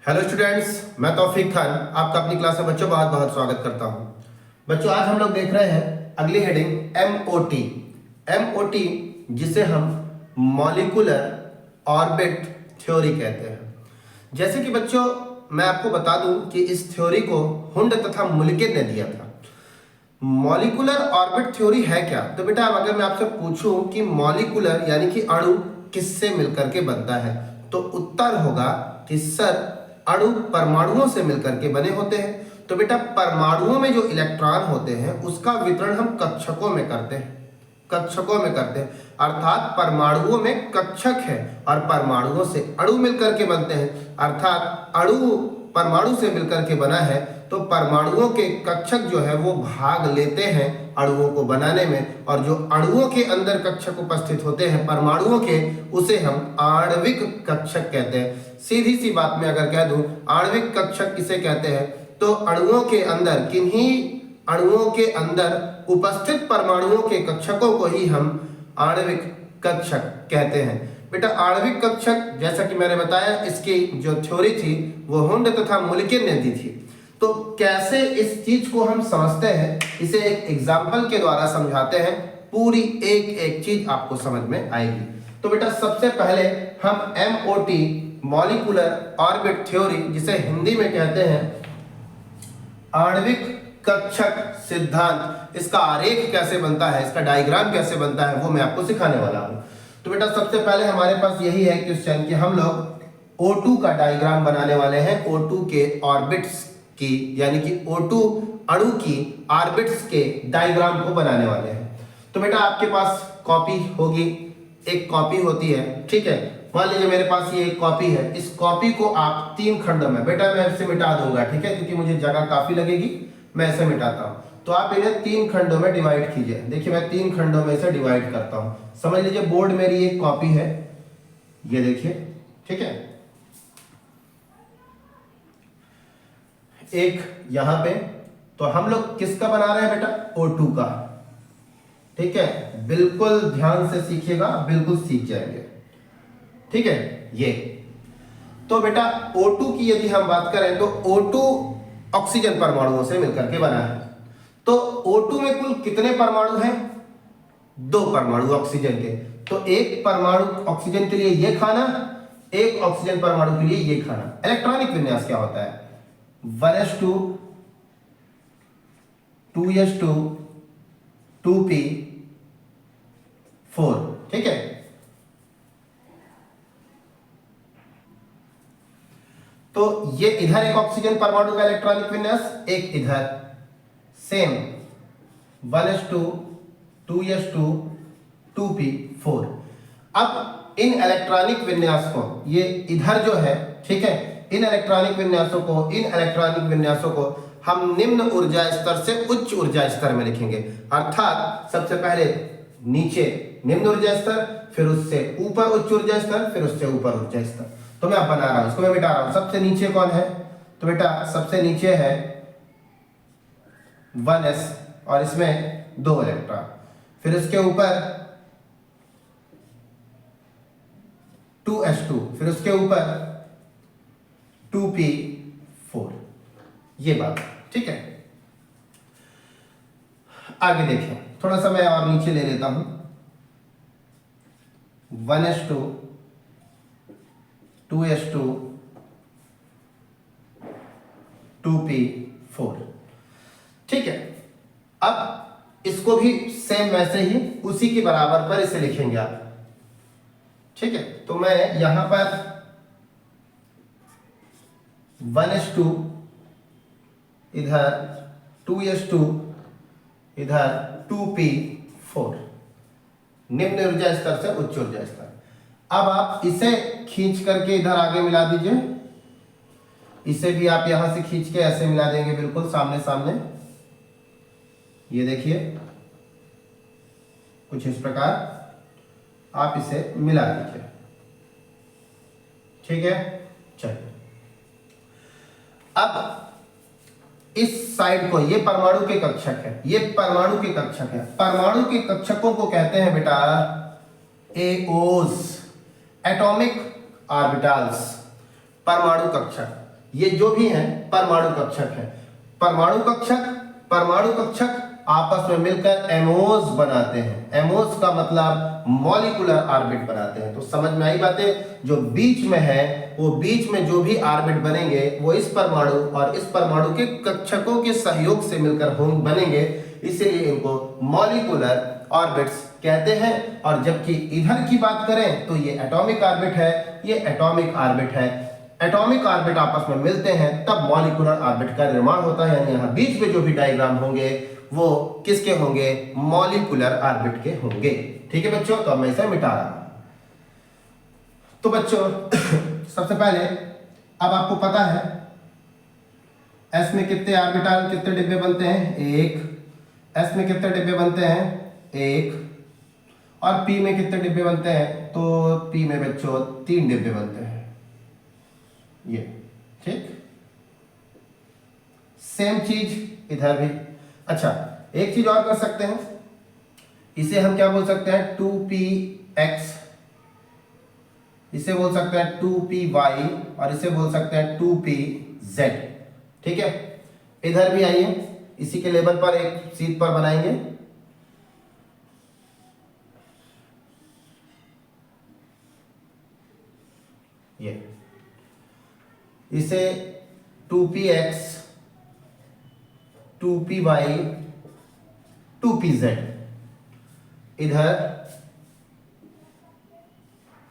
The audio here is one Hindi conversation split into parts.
हेलो स्टूडेंट्स, मैं तौफीक खान आपका अपनी क्लास में बच्चों बहुत बहुत स्वागत करता हूं। बच्चों आज हम लोग देख रहे हैं अगली हेडिंग एमओटी। एमओटी जिसे हम मॉलिक्यूलर ऑर्बिट थ्योरी कहते हैं। जैसे कि बच्चों मैं आपको बता दूं कि इस थ्योरी को हुंड तथा मुल्किन ने दिया था। मॉलिक्यूलर ऑर्बिट थ्योरी है क्या? तो बेटा अब अगर मैं आपसे पूछूं कि मॉलिक्यूलर यानी कि अणु किससे मिलकर के बनता है, तो उत्तर होगा कि सर अणु परमाणुओं से मिलकर के बने होते हैं। तो बेटा परमाणुओं में जो इलेक्ट्रॉन होते हैं उसका वितरण हम कक्षकों में करते हैं, कक्षकों में करते हैं। अर्थात परमाणुओं में कक्षक है और परमाणुओं से अणु मिलकर के बनते हैं। अर्थात अणु परमाणु से मिलकर के बना है तो परमाणुओं के कक्षक जो है वो भाग लेते हैं अणुओं को बनाने में, और जो अणुओं के अंदर कक्षक उपस्थित होते हैं परमाणुओं के, उसे हम आणविक कक्षक कहते हैं। सीधी सी बात में अगर कह दूं आणविक कक्षक किसे कहते हैं, तो अणुओं के अंदर किन्हीं अणुओं के अंदर उपस्थित परमाणुओं के कक्षकों को ही हम आणविक कक्षक कहते हैं। बेटा आणविक कक्षक जैसा कि मैंने बताया इसकी जो थ्योरी थी वो हुंड तथा मुल्किन ने दी थी। तो कैसे इस चीज को हम समझते हैं, इसे एक एग्जाम्पल के द्वारा समझाते हैं, पूरी एक एक चीज आपको समझ में आएगी। तो बेटा सबसे पहले हम एमओटी मॉलिक्यूलर ऑर्बिट थ्योरी जिसे हिंदी में कहते हैं आणविक कक्षक सिद्धांत, इसका आरेख कैसे बनता है, इसका डायग्राम कैसे बनता है, वो मैं आपको सिखाने वाला हूं। तो बेटा सबसे पहले हमारे पास यही है क्वेश्चन कि हम लोग O2 का डायग्राम बनाने वाले हैं, O2 के ऑर्बिट्स की यानी कि O2 अणु की ऑर्बिट्स के डायग्राम को बनाने वाले हैं। तो बेटा आपके पास कॉपी होगी, एक कॉपी होती है, ठीक है। मान लीजिए मेरे पास ये एक कॉपी है, इस कॉपी को आप 3 खंडों में, बेटा मैं इसे मिटा दूंगा, ठीक है, क्योंकि मुझे जगह काफी लगेगी, मैं इसे मिटाता हूं। तो आप इन्हें 3 खंडों में डिवाइड कीजिए। देखिए मैं 3 खंडों में इसे डिवाइड करता हूं। समझ लीजिए बोर्ड मेरी एक कॉपी है, ये देखिए, ठीक है, एक यहां पे। तो हम लोग किसका बना रहे हैं बेटा? O2 का, ठीक है। बिल्कुल ध्यान से सीखिएगा, बिल्कुल सीख जाएंगे, ठीक है। ये तो बेटा O2 की यदि हम बात करें तो O2 ऑक्सीजन परमाणुओं से मिलकर के बना है। तो O2 में कुल कितने परमाणु हैं? 2 परमाणु ऑक्सीजन के। तो एक परमाणु ऑक्सीजन के लिए ये खाना, एक ऑक्सीजन परमाणु के लिए ये खाना। इलेक्ट्रॉनिक विन्यास क्या होता है? 1s2 2s2 2p4, ठीक है। तो ये इधर एक ऑक्सीजन परमाणु का इलेक्ट्रॉनिक विन्यास, एक इधर, सेम 1s2 2s2 2p4। अब इन इलेक्ट्रॉनिक विन्यास को, ये इधर जो है, ठीक है, इन इलेक्ट्रॉनिक विन्यासों को हम निम्न ऊर्जा स्तर से उच्च ऊर्जा स्तर में लिखेंगे। अर्थात सबसे पहले नीचे निम्न ऊर्जा स्तर, फिर उससे ऊपर उच्च ऊर्जा स्तर, फिर उससे ऊपर ऊर्जा स्तर। तो मैं अब बना रहा हूं, इसको मैं मिटा रहा हूं। सबसे नीचे कौन है? तो बेटा सबसे नीचे है 1s और इसमें 2 इलेक्ट्रॉन, फिर उसके ऊपर 2s2, फिर उसके ऊपर 2p4। ये बात, ठीक है। आगे देखें, थोड़ा सा मैं और नीचे ले लेता हूं। 1s2 2s2 2p4, ठीक है। अब इसको भी सेम वैसे ही उसी के बराबर पर इसे लिखेंगे आप, ठीक है। तो मैं यहां पर 1s2 इधर, 2s2 इधर, 2p4, निम्न ऊर्जा स्तर से उच्च ऊर्जा स्तर। अब आप इसे खींच करके इधर आगे मिला दीजिए, इसे भी आप यहां से खींच के ऐसे मिला देंगे, बिल्कुल सामने सामने। ये देखिए कुछ इस प्रकार आप इसे मिला दीजिए, ठीक है। चलिए अब इस साइड को, ये परमाणु के कक्षक है, ये परमाणु के कक्षक है। परमाणु के कक्षकों को कहते हैं बेटा एओस, एटॉमिक ऑर्बिटल्स, परमाणु कक्षक। ये जो भी है परमाणु कक्षक है। परमाणु कक्षक आपस में मिलकर एमोस बनाते हैं। एमोस का मतलब मॉलिक्यूलर ऑर्बिट बनाते हैं। तो समझ में आई बातें। जो बीच में है वो बीच में जो भी ऑर्बिट बनेंगे वो इस परमाणु और इस परमाणु के कक्षकों के सहयोग से मिलकर बनेंगे, इसीलिए इनको मॉलिक्यूलर ऑर्बिट्स कहते हैं। और जबकि इधर की बात करें तो ये एटॉमिक ऑर्बिट है, ये एटॉमिक ऑर्बिट है। एटॉमिक ऑर्बिट आपस में मिलते हैं तब मॉलिक्यूलर ऑर्बिट का निर्माण होता है। यानी यहाँ बीच में जो भी डायग्राम होंगे वो किसके होंगे? मॉलिक्यूलर ऑर्बिट के होंगे। ठीक है बच्चों, तो अब मैं इसे मिटा रहा हूं। तो बच्चों सबसे पहले अब आपको पता है एस में कितने ऑर्बिटल, कितने डिब्बे बनते हैं? एक। एस में कितने डिब्बे बनते हैं? एक। और पी में कितने डिब्बे बनते हैं? तो पी में बच्चों 3 डिब्बे बनते हैं। ये ठीक, सेम चीज इधर भी। अच्छा, एक चीज और कर सकते हैं, इसे हम क्या बोल सकते हैं? 2px, इसे बोल सकते हैं 2py और इसे बोल सकते हैं 2pz। ठीक है, इधर भी आइए, इसी के लेवल पर एक शीट पर बनाएंगे। ये इसे 2px 2py 2pz, इधर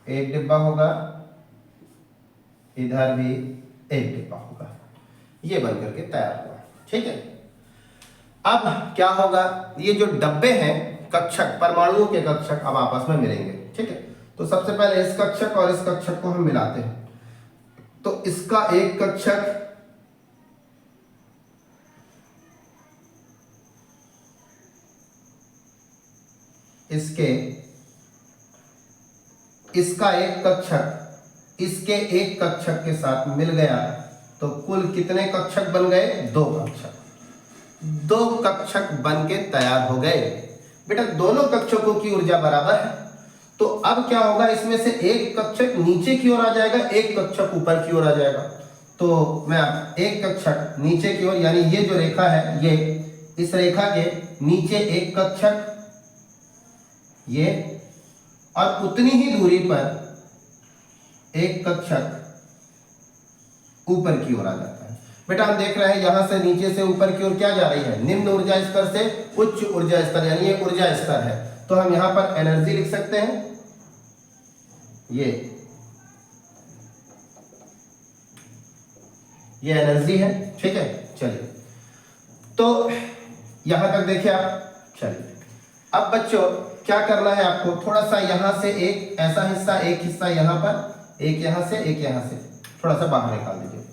एक डिब्बा होगा, इधर भी एक डिब्बा होगा। ये बनकर के तैयार हुआ। ठीक है, अब क्या होगा? ये जो डब्बे हैं कक्षक, परमाणुओं के कक्षक अब आपस में मिलेंगे। ठीक है, तो सबसे पहले इस कक्षक और इस कक्षक को हम मिलाते हैं। तो इसका एक कक्षक इसका एक कक्षक इसके एक कक्षक के साथ मिल गया, तो कुल कितने कक्षक बन गए? 2 कक्षक। 2 कक्षक बन के तैयार हो गए। बेटा दोनों कक्षकों की ऊर्जा बराबर है, तो अब क्या होगा? इसमें से एक कक्षक नीचे की ओर आ जाएगा, एक कक्षक ऊपर की ओर आ जाएगा। तो मैं एक कक्षक नीचे की ओर, यानी ये जो रेखा है ये, इस रेखा के नीचे एक कक्षक, ये, और उतनी ही दूरी पर एक कक्षक ऊपर की ओर आ जाता है। बेटा हम देख रहे हैं यहां से नीचे से ऊपर की ओर क्या जा रही है? निम्न ऊर्जा स्तर से उच्च ऊर्जा स्तर, यानी ये ऊर्जा स्तर है। तो हम यहां पर एनर्जी लिख सकते हैं, ये एनर्जी है। ठीक है, चलिए तो यहां तक देखिए आप। चलिए अब बच्चों क्या करना है आपको? थोड़ा सा यहां से एक ऐसा हिस्सा, एक हिस्सा यहां पर, एक यहां से, एक यहां से, थोड़ा सा बाहर निकाल दीजिए।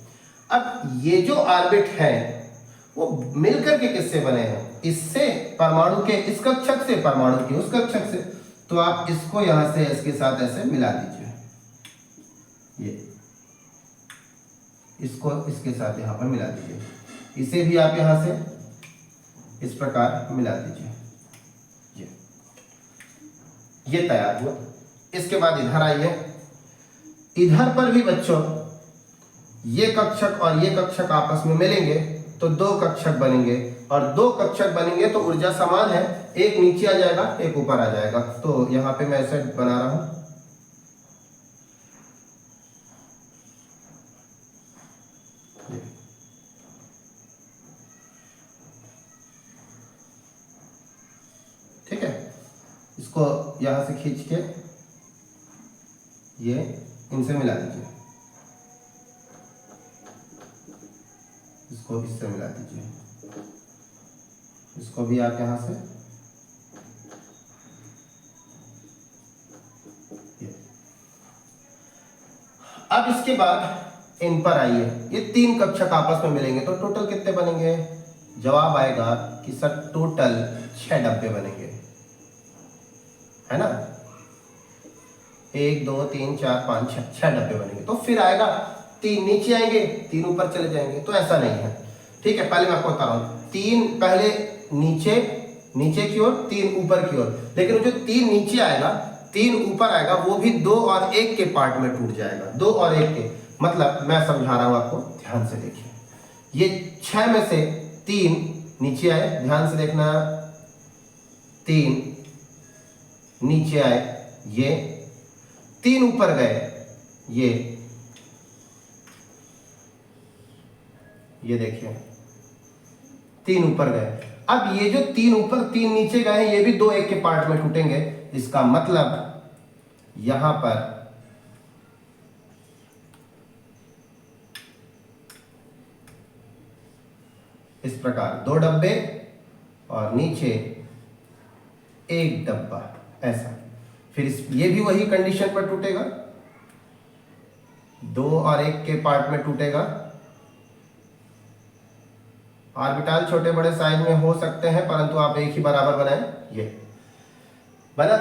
अब ये जो ऑर्बिट है वो मिलकर के किससे बने हैं? इससे, परमाणु के इस कक्षक से, परमाणु के उस कक्षक से। तो आप इसको यहां से इसके साथ ऐसे मिला दीजिए, ये इसको इसके साथ यहां पर मिला दीजिए। इसे भी आप यहां से इस प्रकार मिला दीजिए। ये तैयार हुआ। इसके बाद इधर आइए, इधर पर भी बच्चों ये कक्षक और ये कक्षक आपस में मिलेंगे तो 2 कक्षक बनेंगे, और 2 कक्षक बनेंगे तो ऊर्जा समान है, एक नीचे आ जाएगा, एक ऊपर आ जाएगा। तो यहां पे मैं ऐसे बना रहा हूं, ठीक है। इसको यहां से खींच के ये इनसे मिला दीजिए, इसको इससे मिला दीजिए, इसको भी आप यहां से, अब इसके बाद इन पर आइए, ये 3 कक्षक आपस में मिलेंगे तो टोटल कितने बनेंगे? जवाब आएगा कि सर टोटल 6 डब्बे बनेंगे, है ना। 1 2 3 4 5 6 डब्बे बनेंगे। तो फिर आएगा 3 नीचे आएंगे, 3 ऊपर चले जाएंगे, तो ऐसा नहीं है। ठीक है, पहले मैं आपको बता रहा हूं, 3 पहले नीचे की ओर, 3 ऊपर की ओर, लेकिन जो 3 नीचे आएगा, 3 ऊपर आएगा, वो भी 2 और 1 के पार्ट में टूट जाएगा, 2 और 1 के। मतलब मैं समझा रहा हूं आपको, ध्यान से देखिए। ये 6 में से 3 नीचे आए, ध्यान से देखना, 3 नीचे आए, ये 3 ऊपर गए, ये देखिए 3 ऊपर गए। अब ये जो 3 ऊपर 3 नीचे गए हैं, ये भी 2 एक के पार्ट में टूटेंगे। इसका मतलब यहां पर इस प्रकार 2 डब्बे और नीचे 1 डब्बा, ऐसा। फिर ये भी वही कंडीशन पर टूटेगा, 2 और 1 के पार्ट में टूटेगा। ऑर्बिटल छोटे बड़े साइज में हो सकते हैं, परंतु आप एक ही बराबर बनाएं, ये बना।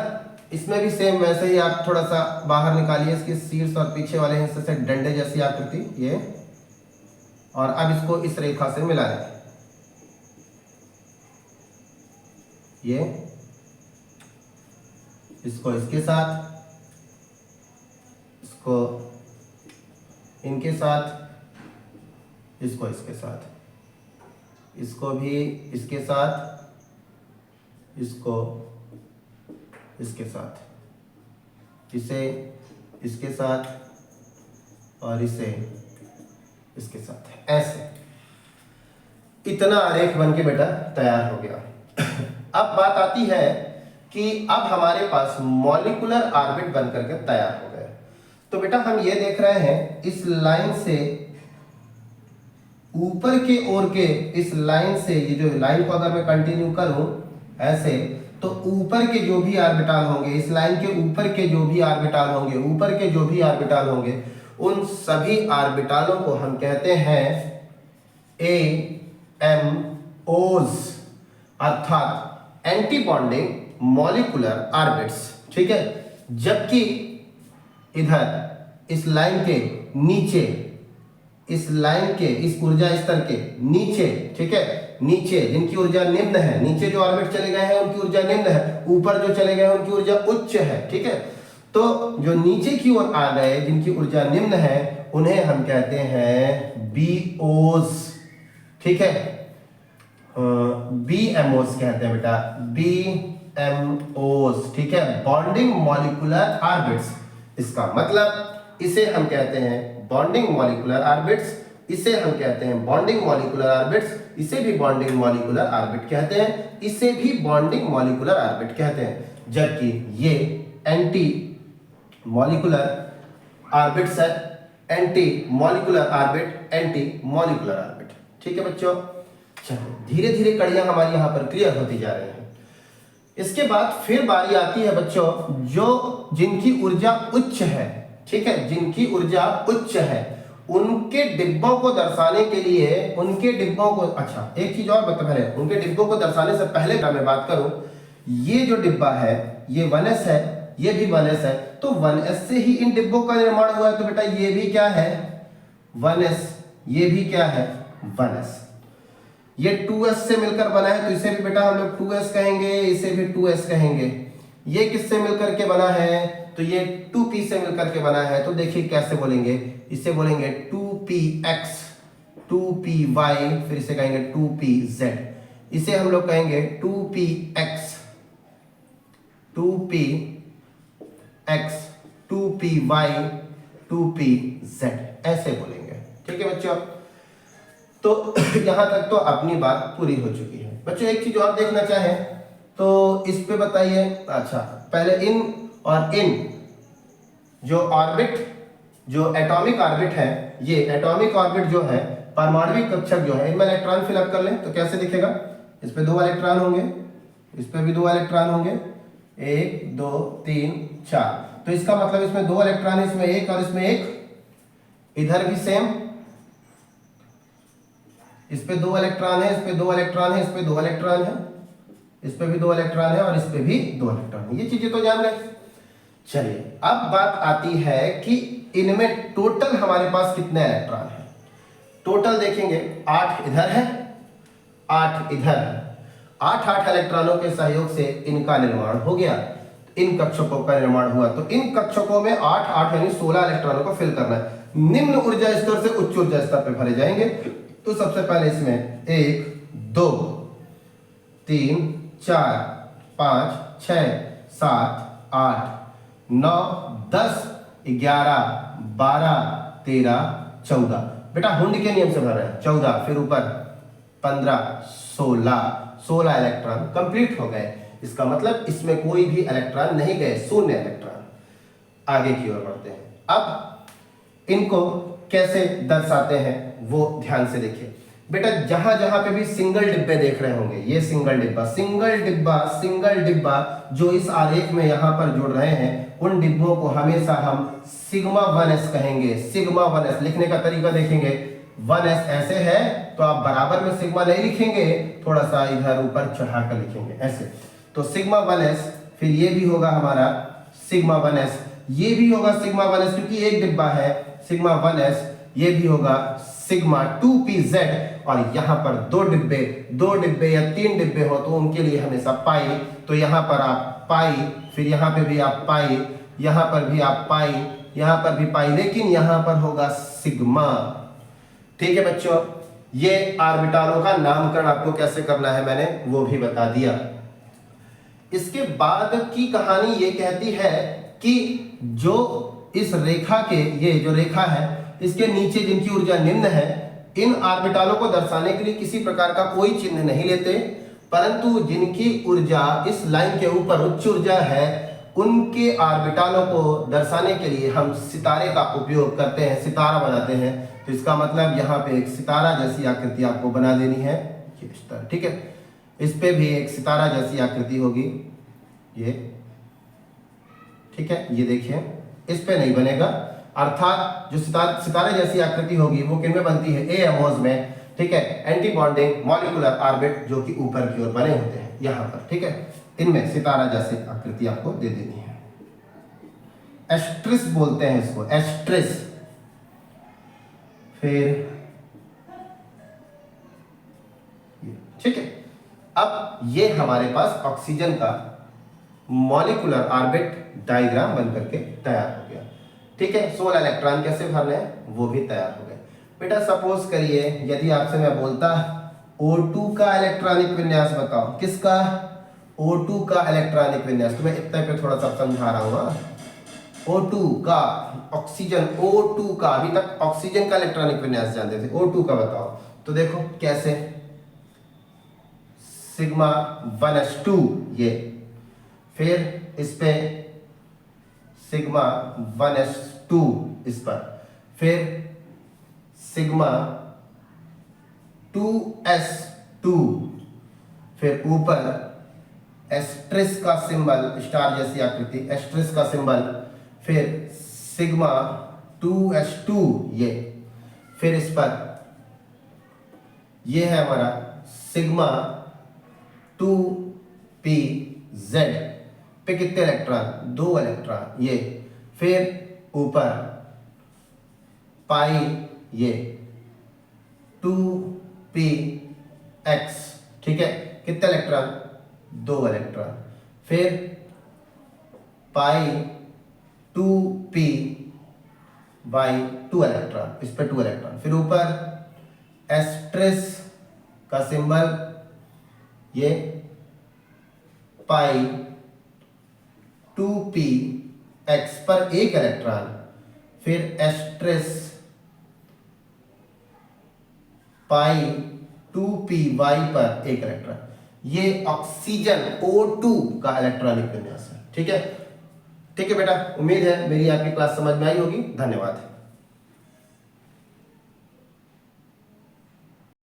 इसमें भी सेम वैसे ही आप थोड़ा सा बाहर निकालिए इसके शीर्ष और पीछे वाले हिस्से से डंडे जैसी आकृति, ये, और अब इसको इस रेखा से मिला दें, ये, इसको इसके साथ, इसको इनके साथ, इसको इसके साथ, इसको भी इसके साथ, इसको इसके साथ, इसे इसके साथ और इसे इसके साथ, ऐसे। इतना आरेख बन के बेटा तैयार हो गया। अब बात आती है कि अब हमारे पास मॉलिक्यूलर ऑर्बिट बन करके तैयार हो गए। तो बेटा हम ये देख रहे हैं, इस लाइन से ऊपर के ओर के, इस लाइन से, ये जो लाइन को अगर मैं कंटिन्यू करूं ऐसे, तो ऊपर के जो भी ऑर्बिटल होंगे, इस लाइन के ऊपर के जो भी ऑर्बिटल होंगे, ऊपर के जो भी ऑर्बिटल होंगे, उन सभी ऑर्बिटलों को हम कहते हैं AMOs, अर्थात एंटी बॉन्डिंग मॉलिक्यूलर ऑर्बिट्स, ठीक है। जबकि इधर इस लाइन के नीचे, इस लाइन के इस ऊर्जा स्तर के नीचे, ठीक है, नीचे जिनकी ऊर्जा निम्न है, नीचे जो ऑर्बिट चले गए हैं उनकी ऊर्जा निम्न है, ऊपर जो चले गए हैं उनकी ऊर्जा उच्च है, ठीक है। तो जो नीचे की ओर आ गए, जिनकी ऊर्जा निम्न है, उन्हें हम कहते हैं BOs, ठीक है, BMOs कहते हैं बेटा, BMOs, ठीक है, बॉन्डिंग मॉलिक्यूलर ऑर्बिट्स। इसका मतलब इसे हम कहते हैं बॉन्डिंग मॉलिक्यूलर ऑर्बिट्स, इसे हम कहते हैं बॉन्डिंग मॉलिक्यूलर ऑर्बिट्स, इसे भी बॉन्डिंग मॉलिक्यूलर ऑर्बिट कहते हैं, इसे भी बॉन्डिंग मॉलिक्यूलर ऑर्बिट कहते हैं। जबकि ये एंटी मॉलिक्यूलर ऑर्बिट्स है, anti molecular orbit, anti molecular orbit, ठीक है बच्चों। चलो धीरे धीरे कड़ियां हमारी यहां पर क्लियर होती जा रही हैं। इसके बाद फिर बारी आती है बच्चों, जो जिनकी ऊर्जा उच्च है, ठीक है, जिनकी ऊर्जा उच्च है, उनके डिब्बों को दर्शाने के लिए, उनके डिब्बों को, अच्छा एक चीज और बता पहले, उनके डिब्बों को दर्शाने से पहले मैं बात करूं, ये जो डिब्बा है ये 1s है, ये भी 1s है, तो 1s से ही इन डिब्बों का निर्माण हुआ है। तो बेटा ये भी क्या है 1s, ये भी क्या है 1s, ये 2s से मिलकर बना है, तो इसे भी बेटा हम लोग 2s कहेंगे, इसे भी 2s कहेंगे। ये किससे मिलकर के बना है, तो ये 2p से मिलकर के बना है। तो देखिए कैसे बोलेंगे, इसे बोलेंगे 2px, 2py, फिर इसे कहेंगे 2pz, इसे हम लोग कहेंगे 2px, 2px, 2py, 2pz, ऐसे बोलेंगे, ठीक है बच्चों। तो यहां तक तो अपनी बात पूरी हो चुकी है। बच्चों एक चीज और देखना चाहें तो इस पे बताइए। अच्छा पहले इन और इन जो ऑर्बिट, जो एटॉमिक ऑर्बिट है, ये एटॉमिक ऑर्बिट जो है, परमाणविक कक्षक जो है, इनमें इलेक्ट्रॉन फिलअप कर लें तो कैसे दिखेगा, इस पे 2 इलेक्ट्रॉन होंगे, इस पे भी 2 इलेक्ट्रॉन होंगे, 1 2 3 4, तो इसका मतलब इसमें 2 इलेक्ट्रॉन है, इसमें 1 और इसमें 1, इधर भी सेम, इस पे 2 इलेक्ट्रॉन है, इस पे 2 इलेक्ट्रॉन है, इस पे 2 इलेक्ट्रॉन है, इस पे भी 2 इलेक्ट्रॉन है और इस पे भी 2 इलेक्ट्रॉन है। ये चीजें तो जान गए। चलिए अब बात आती है कि इनमें टोटल हमारे पास कितने इलेक्ट्रॉन है। टोटल देखेंगे 8 इधर है, 8 इधर है, 8 इलेक्ट्रॉनों के सहयोग से इनका निर्माण हो गया। इन कक्षकों का निर्माण हुआ। तो इन कक्षकों में 8 8 यानी 16 इलेक्ट्रॉनों को फिल करना है। निम्न ऊर्जा स्तर से उच्च ऊर्जा स्तर पे भरे जाएंगे। तो सबसे पहले इसमें 1 2 3 4 5 6 7 8 9 10 11 12 13 14। बेटा हुंड के नियम से भर रहे हैं 14, फिर ऊपर 15 16 इलेक्ट्रॉन कंप्लीट हो गए। इसका मतलब इसमें कोई भी इलेक्ट्रॉन नहीं गए, शून्य इलेक्ट्रॉन। आगे की ओर बढ़ते हैं। अब इनको कैसे दर्शाते हैं वो ध्यान से देखिए। बेटा जहां जहां पे भी सिंगल डिब्बे देख रहे होंगे, ये सिंगल डिब्बा जो इस आरेख में यहां पर जोड़ रहे हैं, उन डिब्बों को हमेशा हम सिग्मा 1s कहेंगे। सिग्मा 1s लिखने का तरीका देखेंगे। 1s ऐसे है तो आप बराबर में सिग्मा नहीं लिखेंगे, थोड़ा सा इधर ऊपर चढ़ाकर लिखेंगे ऐसे। तो सिग्मा 1s, फिर ये भी होगा हमारा सिग्मा 1s, ये भी होगा सिग्मा 1s क्योंकि एक डिब्बा है सिग्मा 1s, ये भी होगा सिग्मा 2pz। और यहाँ पर दो डिब्बे या 3 डिब्बे हो तो उनके लिए हमेशा पाई। तो यहाँ पर आप पाई, फिर यहाँ पे भी आप पाई, यहाँ पर भी आप पाई, यहाँ पर भी पाई, लेकिन यहाँ पर होगा सिग्मा। ठीक है बच्चों, ये ऑर्बिटलों का नामकरण आपको कैसे करना है मैंने वो भी बता दिया। इसके बाद की कहानी ये कहती है कि जो इस रेखा के, ये जो रेखा है इसके नीचे जिनकी ऊर्जा निम्न है, इन ऑर्बिटलों को दर्शाने के लिए किसी प्रकार का कोई चिन्ह नहीं लेते, परंतु जिनकी ऊर्जा इस लाइन के ऊपर उच्च ऊर्जा है उनके ऑर्बिटलों को दर्शाने के लिए हम सितारे का उपयोग करते हैं, सितारा बनाते हैं। तो इसका मतलब यहाँ पे एक सितारा जैसी आकृति आपको बना देनी है, इस तरह। ठीक है, इस पे भी एक सितारा जैसी आकृति होगी ये। ठीक है, ये देखिए इस पे नहीं बनेगा, अर्थात जो सितारे जैसी आकृति होगी वो किन में बनती है, एएमओज में। ठीक है, एंटी बॉन्डिंग मॉलिक्यूलर ऑर्बिट जो कि ऊपर की ओर बने होते हैं यहाँ पर। ठीक है, इनमें सितारा जैसी आकृति आपको दे देनी है। एस्ट्रिस बोलते हैं इसको, एस्ट्रिस। फिर ठीक है, अब ये हमारे पास ऑक्सीजन का मॉलिक्यूलर ऑर्बिट डायग्राम बनकर के तैयार हो गया। ठीक है, 16 इलेक्ट्रॉन कैसे भरने हैं वो भी तैयार हो गए। बेटा सपोज करिए यदि आपसे मैं बोलता O2 का इलेक्ट्रॉनिक विन्यास बताओ, किसका, O2 का इलेक्ट्रॉनिक विन्यास। तो मैं इतने पे थोड़ा सा समझा रहा हूँ। O2 का, ऑक्सीजन O2 का, अभी तक ऑक्सीजन का इलेक्ट्रॉनिक विन्यास जानते थे, O2 का बताओ। तो देखो कैसे, सिग्मा 1s2 ये, फिर इस पे सिग्मा 1s2 इस पर, फिर सिग्मा 2s2, फिर ऊपर एस्ट्रिस का सिंबल, स्टार जैसी आकृति, एस्ट्रिस का सिंबल, फिर सिग्मा 2s2 ये, फिर इस पर ये है हमारा सिग्मा 2pz पे कितने इलेक्ट्रॉन, 2 इलेक्ट्रॉन ये, फिर ऊपर पाई ये 2px। ठीक है, कितने इलेक्ट्रॉन, 2 इलेक्ट्रॉन, फिर पाई 2p बाई 2 इलेक्ट्रॉन, इस पे 2 इलेक्ट्रॉन, फिर ऊपर एस्ट्रिस का सिंबल ये पाई 2px पर 1 इलेक्ट्रॉन, फिर एस्ट्रिस पाई 2py पर 1 इलेक्ट्रॉन। ये ऑक्सीजन O2 का इलेक्ट्रॉनिक विन्यास है। ठीक है, ठीक है बेटा, उम्मीद है मेरी आपकी क्लास समझ में आई होगी। धन्यवाद।